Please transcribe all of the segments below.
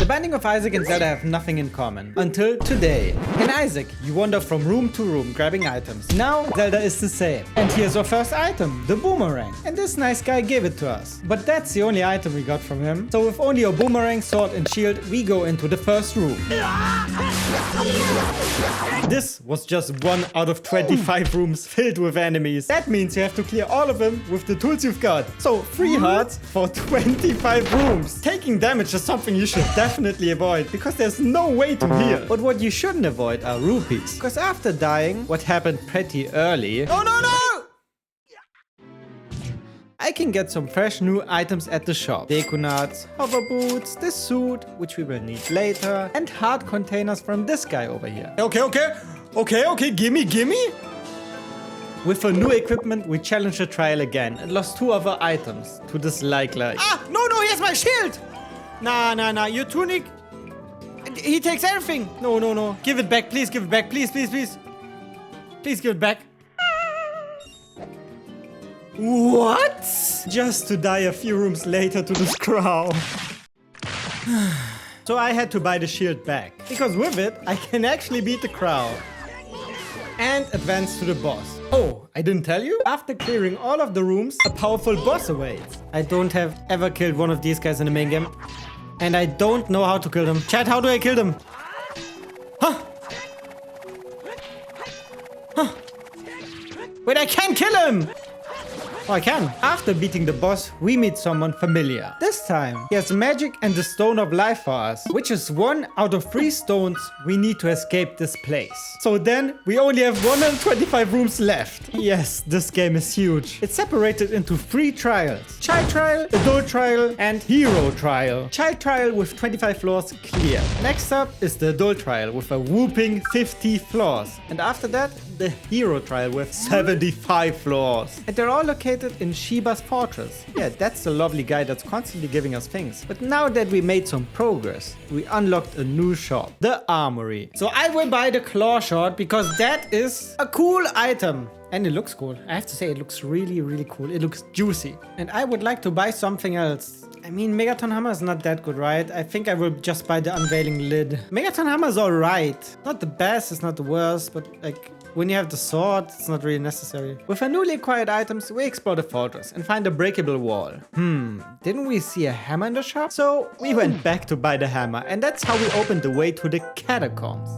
Binding of Isaac and Zelda have nothing in common. Until today. In Isaac, you wander from room to room grabbing items. Now, Zelda is the same. And here's our first item, the boomerang. And this nice guy gave it to us. But that's the only item we got from him. So with only a boomerang, sword and shield, we go into the first room. This was just 1 out of 25 rooms filled with enemies. That means you have to clear all of them with the tools you've got. So 3 hearts for 25 rooms. Taking damage is something you should definitely avoid because there's no way to heal. But what you shouldn't avoid are rupees. Because after dying, what happened pretty early... Oh no! I can get some fresh new items at the shop. Deku nuts, hover boots, this suit, which we will need later, and heart containers from this guy over here. Okay, gimme. With a new equipment, we challenged the trial again and lost 2 other items to this like. Ah, no, here's my shield! Nah, your tunic, he takes everything. No, give it back, please give it back, please. Please give it back. What? Just to die a few rooms later to this crow. So I had to buy the shield back. Because with it, I can actually beat the crow. And advance to the boss. Oh, I didn't tell you? After clearing all of the rooms, a powerful boss awaits. I don't have ever killed one of these guys in the main game. And I don't know how to kill them. Chat, how do I kill them? Huh? Wait, I can't kill him! Oh, I can. After beating the boss, we meet someone familiar. This time, he has magic and the Stone of Life for us, which is 1 out of 3 stones we need to escape this place. So then, we only have 125 rooms left. Yes, this game is huge. It's separated into 3 trials. Child Trial, Adult Trial, and Hero Trial. Child Trial with 25 floors clear. Next up is the Adult Trial with a whooping 50 floors. And after that, the Hero Trial with 75 floors. And they're all located in Shiba's fortress. Yeah, that's the lovely guy that's constantly giving us things. But now that we made some progress, we unlocked a new shop, the Armory. So I will buy the claw shot because that is a cool item. And it looks cool. I have to say, it looks really cool. It looks juicy. And I would like to buy something else. I mean, Megaton Hammer is not that good, right? I think I will just buy the unveiling lid. Megaton Hammer is alright. Not the best, it's not the worst, but like... when you have the sword, it's not really necessary. With our newly acquired items, we explore the fortress and find a breakable wall. Didn't we see a hammer in the shop? So we went back to buy the hammer, and that's how we opened the way to the catacombs.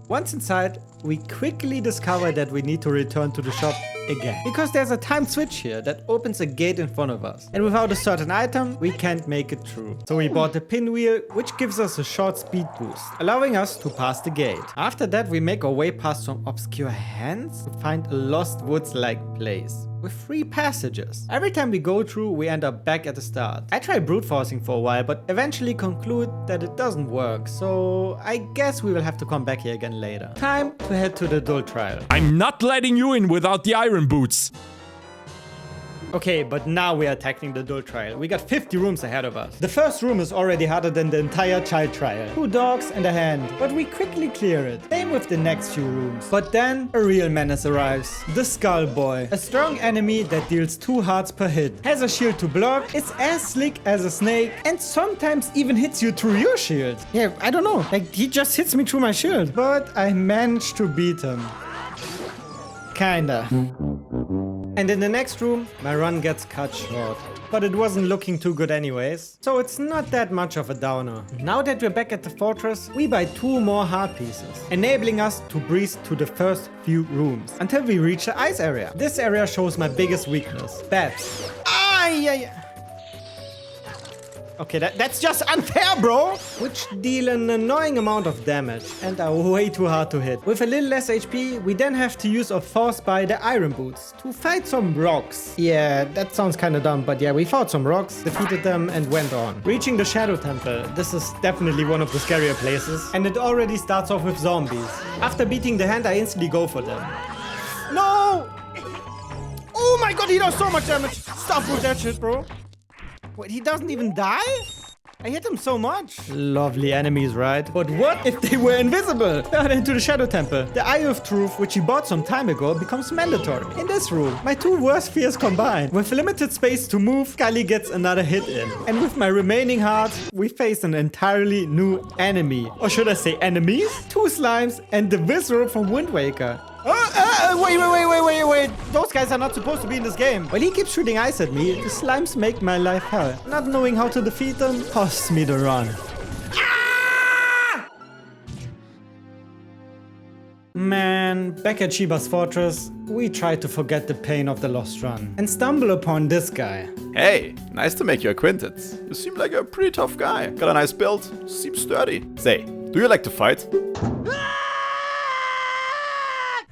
Once inside, we quickly discover that we need to return to the shop again. Because there's a time switch here that opens a gate in front of us. And without a certain item, we can't make it through. So we bought the pinwheel, which gives us a short speed boost, allowing us to pass the gate. After that, we make our way past some obscure hands to find a lost woods-like place with 3 passages. Every time we go through, we end up back at the start. I tried brute forcing for a while, but eventually conclude that it doesn't work. So I guess we will have to come back here again later. Time to head to the Adult Trial. I'm not letting you in without the iron boots. Okay, but now we are tackling the Adult Trial. We got 50 rooms ahead of us. The first room is already harder than the entire Child Trial. 2 dogs and a hand, but we quickly clear it. Same with the next few rooms. But then a real menace arrives. The Skull Boy. A strong enemy that deals 2 hearts per hit. Has a shield to block, is as slick as a snake, and sometimes even hits you through your shield. Yeah, I don't know. Like, he just hits me through my shield. But I managed to beat him. Kinda. And in the next room, my run gets cut short. But it wasn't looking too good anyways, so it's not that much of a downer. Now that we're back at the fortress, we buy 2 more heart pieces, enabling us to breeze to the first few rooms, until we reach the ice area. This area shows my biggest weakness, bats. Okay, that's just unfair, bro! Which deal an annoying amount of damage and are way too hard to hit. With a little less HP, we then have to use or force buy the iron boots to fight some rocks. Yeah, that sounds kinda dumb, but yeah, we fought some rocks, defeated them and went on. Reaching the Shadow Temple, this is definitely one of the scarier places, and it already starts off with zombies. After beating the hand, I instantly go for them. No! Oh my god, he does so much damage! Stop with that shit, bro! Wait, he doesn't even die? I hit him so much. Lovely enemies, right? But what if they were invisible? Into the Shadow Temple. The Eye of Truth, which he bought some time ago, becomes mandatory. In this room, my two worst fears combined. With limited space to move, Scully gets another hit in. And with my remaining heart, we face an entirely new enemy. Or should I say enemies? Two slimes and the Visceral from Wind Waker. Wait. Those guys are not supposed to be in this game. While he keeps shooting ice at me, the slimes make my life hell. Not knowing how to defeat them costs me the run. Man, back at Shiba's fortress, we try to forget the pain of the lost run and stumble upon this guy. Hey, nice to make your acquaintance. You seem like a pretty tough guy. Got a nice build, seems sturdy. Say, do you like to fight?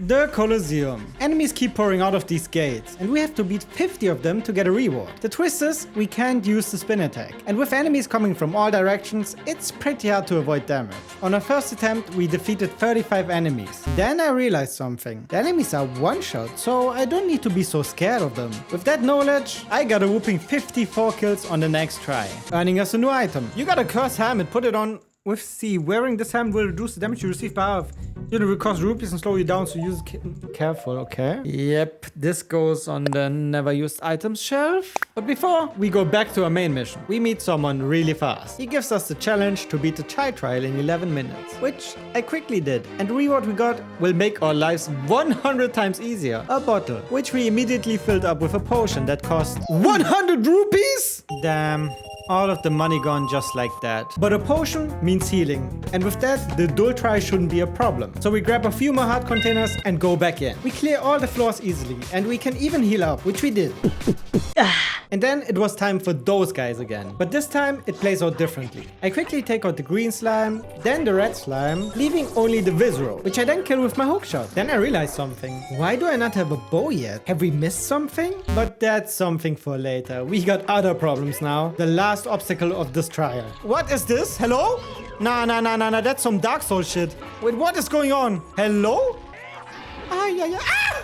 The Coliseum. Enemies keep pouring out of these gates, and we have to beat 50 of them to get a reward. The twist is, we can't use the spin attack, and with enemies coming from all directions, it's pretty hard to avoid damage. On our first attempt, we defeated 35 enemies. Then I realized something. The enemies are one-shot, so I don't need to be so scared of them. With that knowledge, I got a whooping 54 kills on the next try, earning us a new item. You got a cursed helmet, put it on with C. Wearing this helmet will reduce the damage you receive by half. It will cost rupees and slow you down, so use careful, okay? Yep, this goes on the never used items shelf. But before we go back to our main mission, we meet someone really fast. He gives us the challenge to beat the child trial in 11 minutes, which I quickly did. And the reward we got will make our lives 100 times easier. A bottle, which we immediately filled up with a potion that cost 100 rupees? Damn. All of the money gone just like that. But a potion means healing. And with that, the dual try shouldn't be a problem. So we grab a few more heart containers and go back in. We clear all the floors easily. And we can even heal up, which we did. And then it was time for those guys again. But this time, it plays out differently. I quickly take out the green slime, then the red slime, leaving only the visceral, which I then kill with my hookshot. Then I realized something. Why do I not have a bow yet? Have we missed something? But that's something for later. We got other problems now. The last obstacle of this trial. What is this? Hello? Nah, that's some Dark Souls shit. Wait, what is going on? Hello? Yeah.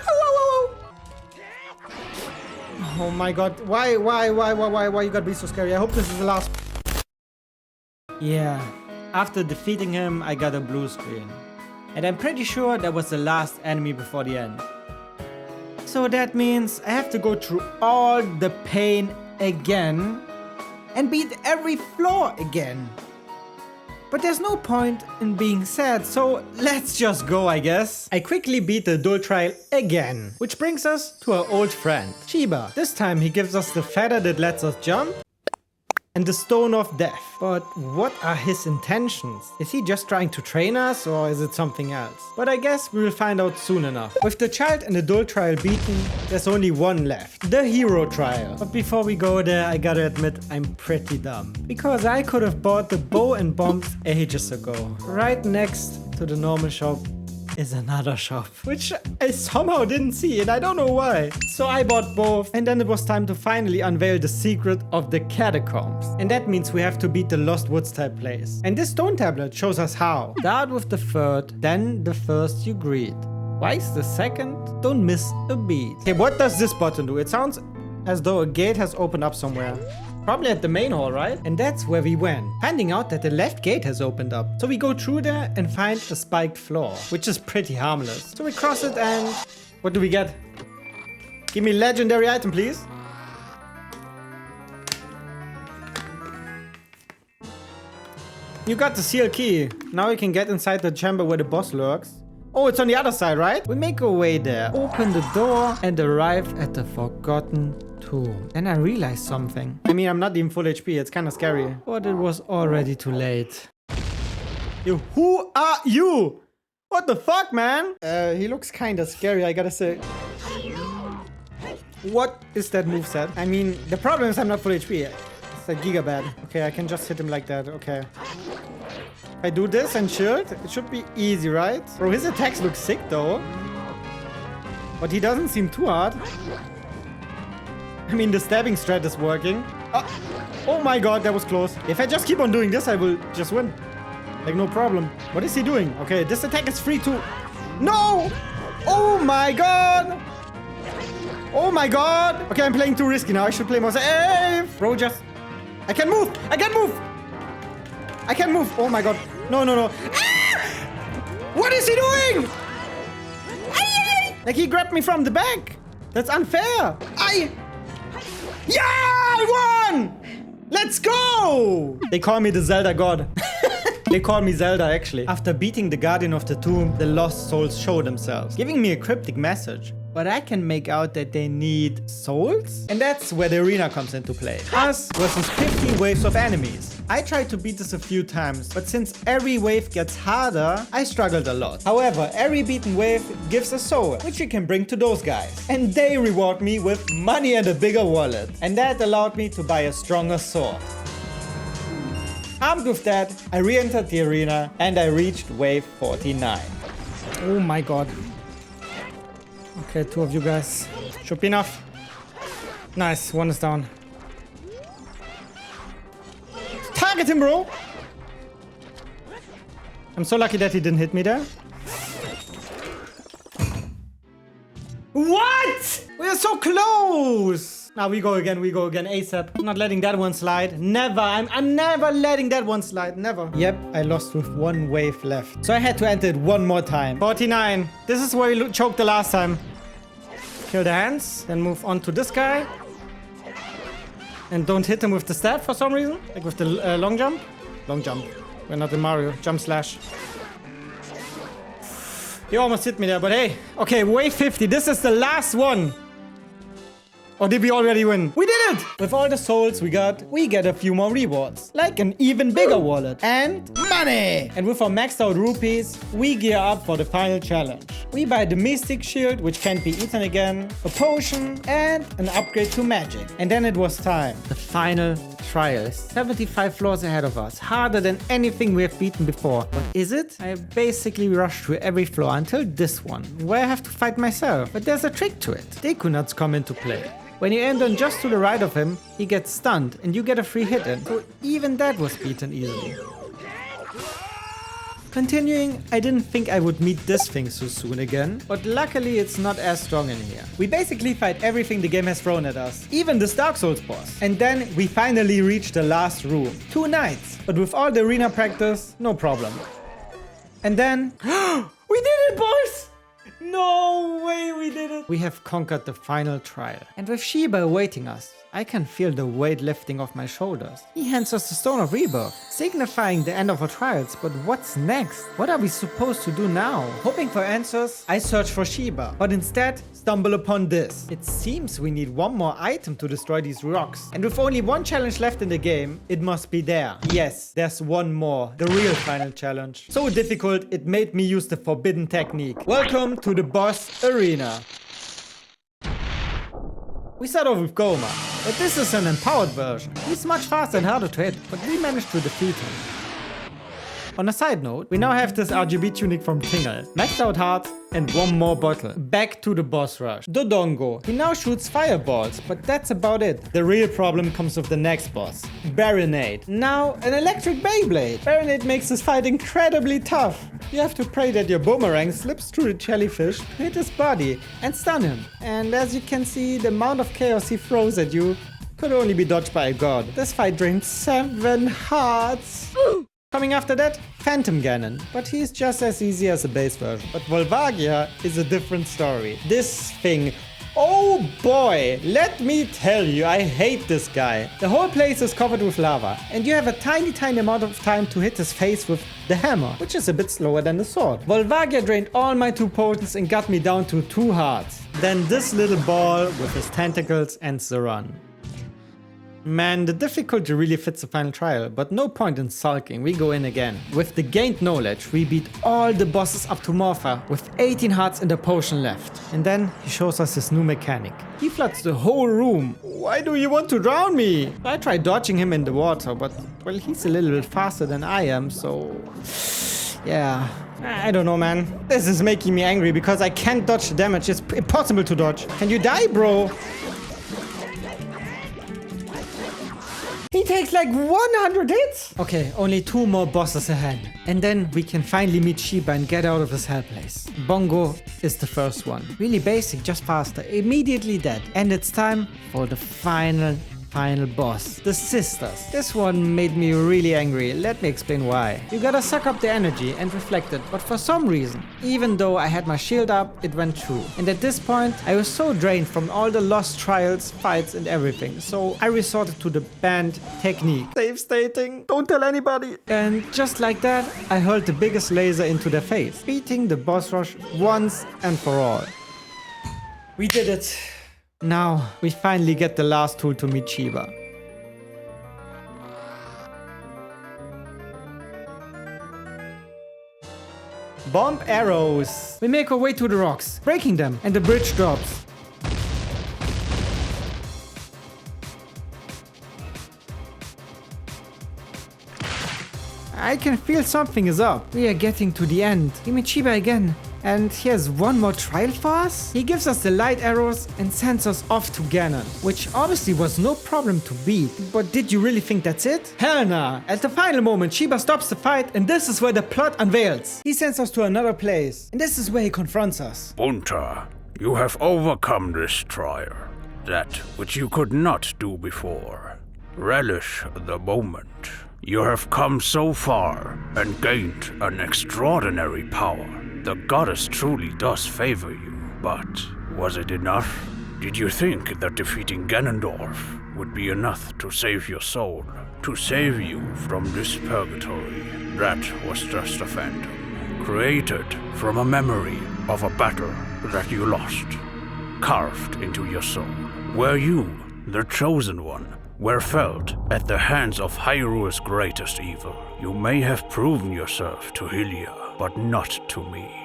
Whoa. Oh my god, why you gotta be so scary? I hope this is the last. Yeah, after defeating him, I got a blue screen. And I'm pretty sure that was the last enemy before the end. So that means I have to go through all the pain again and beat every floor again. But there's no point in being sad, so let's just go, I guess. I quickly beat the dual trial again, which brings us to our old friend, Shiba. This time he gives us the feather that lets us jump and the stone of death. But what are his intentions? Is he just trying to train us, or is it something else? But I guess we will find out soon enough. With the child and the dual trial beaten, there's only one left, the hero trial. But before we go there, I gotta admit I'm pretty dumb, because I could have bought the bow and bombs ages ago. Right next to the normal shop is another shop, which I somehow didn't see, and I don't know why. So I bought both, and then it was time to finally unveil the secret of the catacombs. And that means we have to beat the Lost Woods type place. And this stone tablet shows us how. Start with the third, then the first you greet. Twice the second, don't miss a beat. Okay, what does this button do? It sounds as though a gate has opened up somewhere. Probably at the main hall, right? And that's where we went, finding out that the left gate has opened up. So we go through there and find a spiked floor, which is pretty harmless. So we cross it and... what do we get? Give me legendary item, please. You got the seal key. Now we can get inside the chamber where the boss lurks. Oh, it's on the other side, right? We make our way there, open the door, and arrive at the forgotten tomb. Then I realized something. I mean, I'm not even full HP, it's kind of scary. But it was already too late. Yo, who are you? What the fuck, man? He looks kind of scary, I gotta say. What is that moveset? I mean, the problem is I'm not full HP. It's a giga bad. Okay, I can just hit him like that, okay. If I do this and shield, it should be easy, right? Bro, his attacks look sick though. But he doesn't seem too hard. I mean, the stabbing strat is working. Oh my god, that was close. If I just keep on doing this, I will just win. Like, no problem. What is he doing? Okay, this attack is free too. No! Oh my god! Oh my god! Okay, I'm playing too risky now. I should play more safe. Bro, just... I can move! I can move! I can't move. Oh my god. No, no, no. Ah! What is he doing? Like he grabbed me from the back. That's unfair. Yeah, I won! Let's go! They call me the Zelda god. They call me Zelda, actually. After beating the Guardian of the Tomb, the lost souls show themselves, giving me a cryptic message. But I can make out that they need souls? And that's where the arena comes into play. Us versus 15 waves of enemies. I tried to beat this a few times, but since every wave gets harder, I struggled a lot. However, every beaten wave gives a soul, which you can bring to those guys. And they reward me with money and a bigger wallet. And that allowed me to buy a stronger sword. Armed with that, I re-entered the arena and I reached wave 49. Oh my god. Okay, 2 of you guys. Should be enough. Nice, 1 is down. Target him, bro! I'm so lucky that he didn't hit me there. What? We are so close! Now we go again ASAP. I'm not letting that one slide. Never. I'm never letting that one slide. Never. Yep, I lost with 1 wave left. So I had to enter it 1 more time. 49. This is where we choked the last time. Kill the hands. Then move on to this guy. And don't hit him with the stab for some reason. Like with the long jump. Long jump. We're not in Mario. Jump slash. He almost hit me there, but hey. Okay, wave 50. This is the last one. Or did we already win? We did it! With all the souls we get a few more rewards. Like an even bigger wallet. And money! And with our maxed out rupees, we gear up for the final challenge. We buy the Mystic Shield, which can't be eaten again, a potion, and an upgrade to magic. And then it was time. The final trial is 75 floors ahead of us. Harder than anything we have beaten before. But is it? I basically rushed through every floor until this one, where I have to fight myself. But there's a trick to it. Deku come into play. When you aim them just to the right of him, he gets stunned and you get a free hit in. So even that was beaten easily. Continuing, I didn't think I would meet this thing so soon again, but luckily it's not as strong in here. We basically fight everything the game has thrown at us, even this Dark Souls boss. And then we finally reach the last room. 2 nights, but with all the arena practice, no problem. And then, we did it, boys! No way we did it! We have conquered the final trial. And with Sheba awaiting us, I can feel the weight lifting off my shoulders. He hands us the Stone of Rebirth, signifying the end of our trials. But what's next? What are we supposed to do now? Hoping for answers, I search for Sheba, but instead stumble upon this. It seems we need 1 more item to destroy these rocks. And with only 1 challenge left in the game, it must be there. Yes, there's 1 more. The real final challenge. So difficult, it made me use the forbidden technique. Welcome to the boss arena. We start off with Goma, but this is an empowered version. He's much faster and harder to hit, but we managed to defeat him. On a side note, we now have this RGB tunic from Tingle, maxed out hearts, and 1 more bottle. Back to the boss rush. Dodongo. He now shoots fireballs, but that's about it. The real problem comes with the next boss, Baronade. Now an electric Beyblade. Baronade makes this fight incredibly tough. You have to pray that your boomerang slips through the jellyfish to hit his body and stun him. And as you can see, the amount of chaos he throws at you could only be dodged by a god. This fight drained 7 hearts. Coming after that, Phantom Ganon, but he's just as easy as the base version. But Volvagia is a different story. This thing, oh boy, let me tell you, I hate this guy. The whole place is covered with lava, and you have a tiny amount of time to hit his face with the hammer, which is a bit slower than the sword. Volvagia drained all my 2 potions and got me down to 2 hearts. Then this little ball with his tentacles ends the run. Man, the difficulty really fits the final trial, but no point in sulking, we go in again. With the gained knowledge, we beat all the bosses up to Morpha with 18 hearts and a potion left. And then he shows us his new mechanic. He floods the whole room. Why do you want to drown me? I tried dodging him in the water, but well, he's a little bit faster than I am, so yeah. I don't know, man. This is making me angry because I can't dodge the damage. It's impossible to dodge. Can you die, bro? He takes like 100 hits! Okay, only 2 more bosses ahead. And then we can finally meet Sheba and get out of this hell place. Bongo is the first one. Really basic, just faster. Immediately dead. And it's time for the final final boss, the sisters. This one made me really angry. Let me explain why. You gotta suck up the energy and reflect it, but for some reason, even though I had my shield up, it went through. And at this point, I was so drained from all the lost trials, fights and everything, so I resorted to the banned technique. Save stating, don't tell anybody. And just like that, I hurled the biggest laser into their face, beating the boss rush once and for all. We did it. Now, we finally get the last tool to meet Shiba. Bomb arrows. We make our way to the rocks, breaking them, and the bridge drops. I can feel something is up. We are getting to the end. We meet Shiba again. And he has one more trial for us? He gives us the light arrows and sends us off to Ganon, which obviously was no problem to beat. But did you really think that's it? Hell nah. At the final moment, Shiba stops the fight and this is where the plot unveils. He sends us to another place and this is where he confronts us. Bunta, you have overcome this trial, that which you could not do before. Relish the moment. You have come so far and gained an extraordinary power. The goddess truly does favor you, but was it enough? Did you think that defeating Ganondorf would be enough to save your soul? To save you from this purgatory? That was just a phantom, created from a memory of a battle that you lost, carved into your soul. Were you, the chosen one, were felled at the hands of Hyrule's greatest evil? You may have proven yourself to Hylia, but not to me.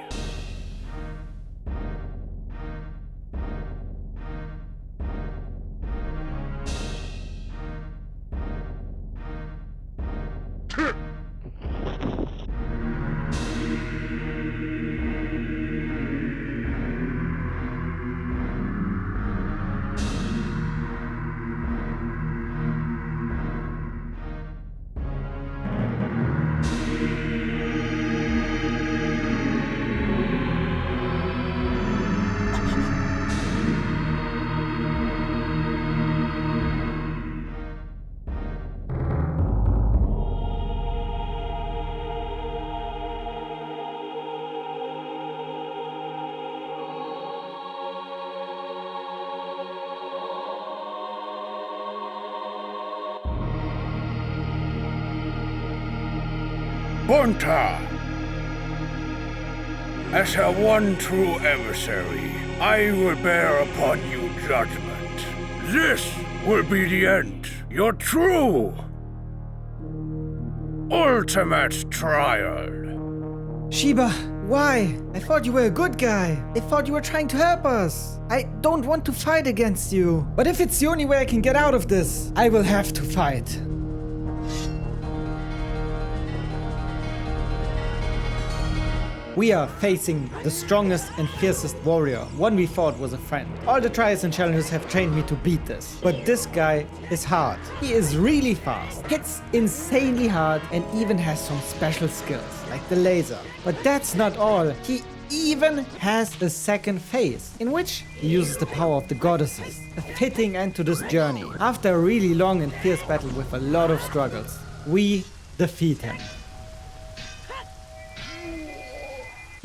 Bunta! As her one true emissary, I will bear upon you judgment. This will be the end. Your true, ultimate trial. Shiba, why? I thought you were a good guy. I thought you were trying to help us. I don't want to fight against you. But if it's the only way I can get out of this, I will have to fight. We are facing the strongest and fiercest warrior, one we thought was a friend. All the trials and challenges have trained me to beat this. But this guy is hard. He is really fast, hits insanely hard, and even has some special skills, like the laser. But that's not all. He even has a second phase, in which he uses the power of the goddesses. A fitting end to this journey. After a really long and fierce battle with a lot of struggles, we defeat him.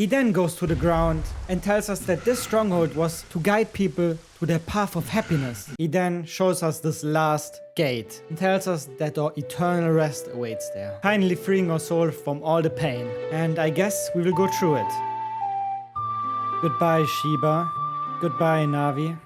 He then goes to the ground and tells us that this stronghold was to guide people to their path of happiness. He then shows us this last gate and tells us that our eternal rest awaits there, finally freeing our soul from all the pain. And I guess we will go through it. Goodbye, Shiba. Goodbye, Navi.